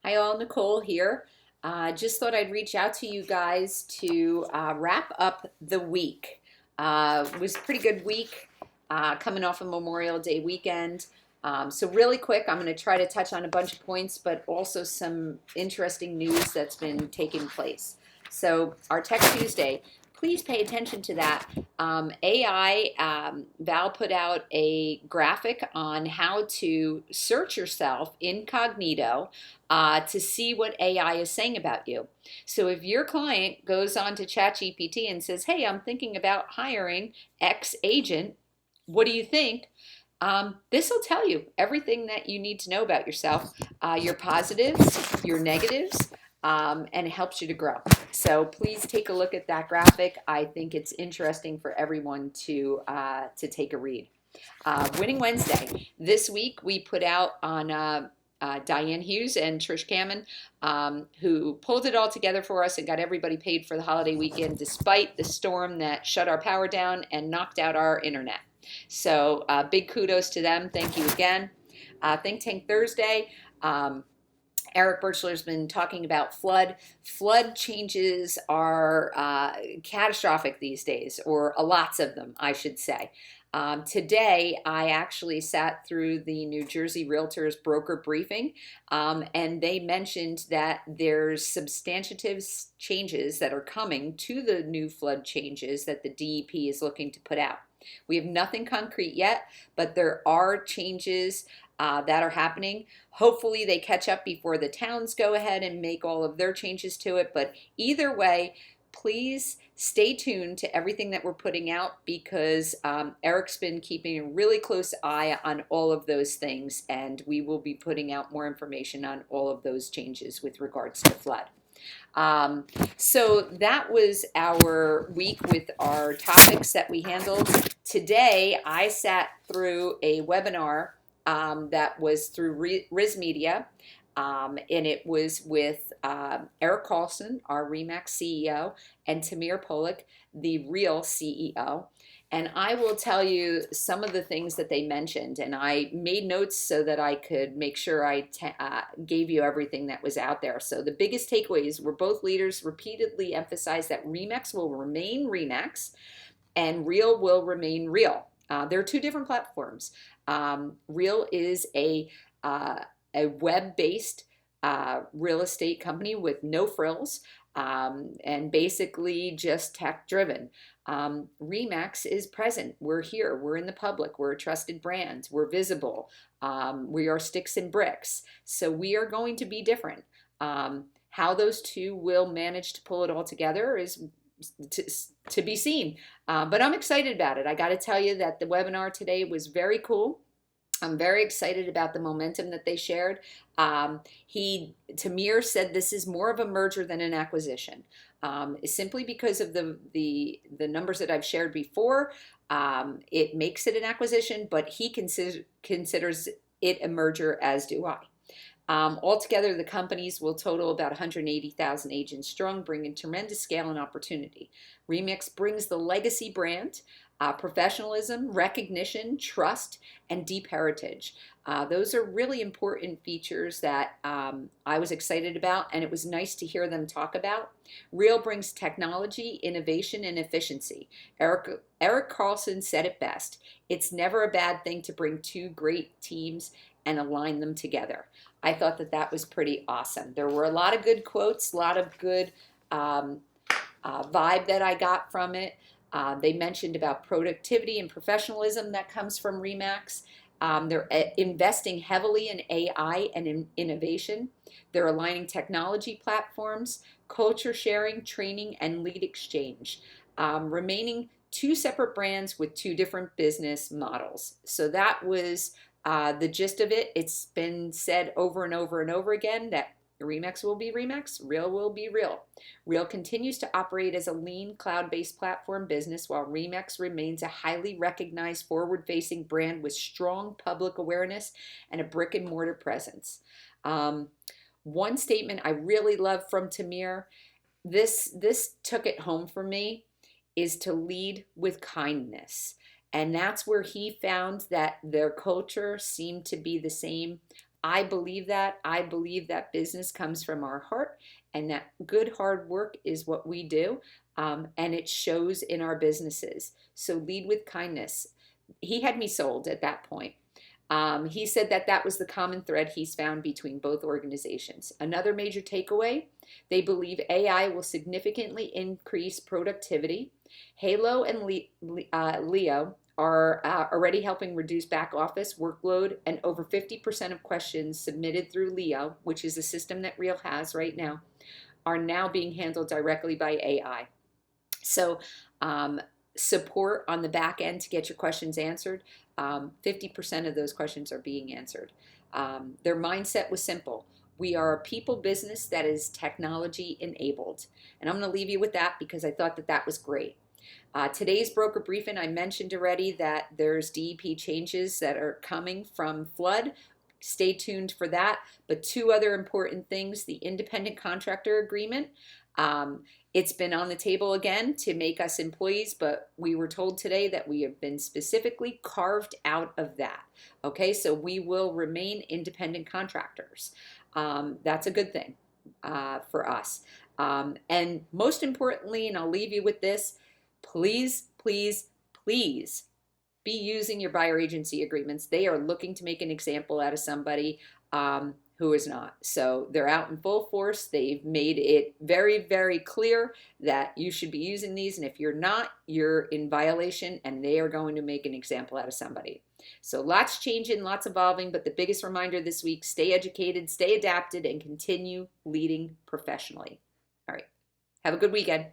Hi all, Nicole here. Just thought I'd reach out to you guys to wrap up the week. It was a pretty good week coming off a Memorial Day weekend. So really quick, I'm going to try to touch on a bunch of points, but also some interesting news that's been taking place. So our Tech Tuesday, please pay attention to that. AI, Val put out a graphic on how to search yourself incognito to see what AI is saying about you. So if your client goes on to ChatGPT and says, "Hey, I'm thinking about hiring X agent, what do you think?" This will tell you everything that you need to know about yourself, your positives, your negatives, and it helps you to grow. So please take a look at that graphic. I think it's interesting for everyone to take a read. Winning Wednesday. This week we put out on Diane Hughes and Trish Cammon, who pulled it all together for us and got everybody paid for the holiday weekend despite the storm that shut our power down and knocked out our internet. So big kudos to them. Thank you again. Think Tank Thursday. Eric Birchler's been talking about flood. Flood changes are catastrophic these days, or lots of them, I should say. Today, I actually sat through the New Jersey Realtors broker briefing, and they mentioned that there's substantive changes that are coming to the new flood changes that the DEP is looking to put out. We have nothing concrete yet, but there are changes that are happening. Hopefully they catch up before the towns go ahead and make all of their changes to it. But either way, please stay tuned to everything that we're putting out because Eric's been keeping a really close eye on all of those things, and we will be putting out more information on all of those changes with regards to flood. So that was our week with our topics that we handled. Today, I sat through a webinar that was through RISmedia, and it was with Eric Carlson, our REMAX CEO, and Tamir Polik, the Real CEO. And I will tell you some of the things that they mentioned, and I made notes so that I could make sure I gave you everything that was out there. So the biggest takeaways were both leaders repeatedly emphasized that REMAX will remain REMAX and Real will remain Real. There are two different platforms. Real is a web-based real estate company with no frills and basically just tech-driven. REMAX is present. We're here. We're in the public. We're a trusted brand. We're visible. We are sticks and bricks. So we are going to be different. How those two will manage to pull it all together is to be seen. But I'm excited about it. I got to tell you that the webinar today was very cool. I'm very excited about the momentum that they shared. Tamir said this is more of a merger than an acquisition, simply because of the numbers that I've shared before. It makes it an acquisition, but he considers it a merger, as do I. Altogether, the companies will total about 180,000 agents strong, bringing tremendous scale and opportunity. REMAX brings the legacy brand, professionalism, recognition, trust, and deep heritage. Those are really important features that I was excited about, and it was nice to hear them talk about. Real brings technology, innovation, and efficiency. Eric Carlson said it best. It's never a bad thing to bring two great teams and align them together. I thought that that was pretty awesome. There were a lot of good quotes, a lot of good vibe that I got from it. They mentioned about productivity and professionalism that comes from REMAX. They're investing heavily in AI and in innovation. They're aligning technology platforms, culture sharing, training, and lead exchange, remaining two separate brands with two different business models. So that was the gist of it. It's been said over and over and over again that REMAX will be REMAX, Real will be Real. Real continues to operate as a lean, cloud-based platform business, while REMAX remains a highly recognized, forward-facing brand with strong public awareness and a brick-and-mortar presence. One statement I really love from Tamir, this took it home for me, is to lead with kindness. And that's where he found that their culture seemed to be the same. I believe that. I believe that business comes from our heart and that good hard work is what we do. And it shows in our businesses. So lead with kindness. He had me sold at that point. He said that that was the common thread he's found between both organizations. Another major takeaway, they believe AI will significantly increase productivity. Halo and Leo are already helping reduce back office workload, and over 50% of questions submitted through Leo, which is a system that Real has right now, are now being handled directly by AI. So, support on the back end to get your questions answered. 50% of those questions are being answered. Their mindset was simple. We are a people business that is technology enabled. And I'm going to leave you with that because I thought that that was great. Today's broker briefing, I mentioned already that there's DEP changes that are coming from Flood. Stay tuned for that. But two other important things, the independent contractor agreement. It's been on the table again to make us employees, but we were told today that we have been specifically carved out of that. Okay, so we will remain independent contractors. That's a good thing for us. And most importantly, and I'll leave you with this, please, please, please be using your buyer agency agreements. They are looking to make an example out of somebody who is not. So they're out in full force. They've made it very, very clear that you should be using these. And if you're not, you're in violation and they are going to make an example out of somebody. So lots changing, lots evolving. But the biggest reminder this week, stay educated, stay adapted, and continue leading professionally. All right. Have a good weekend.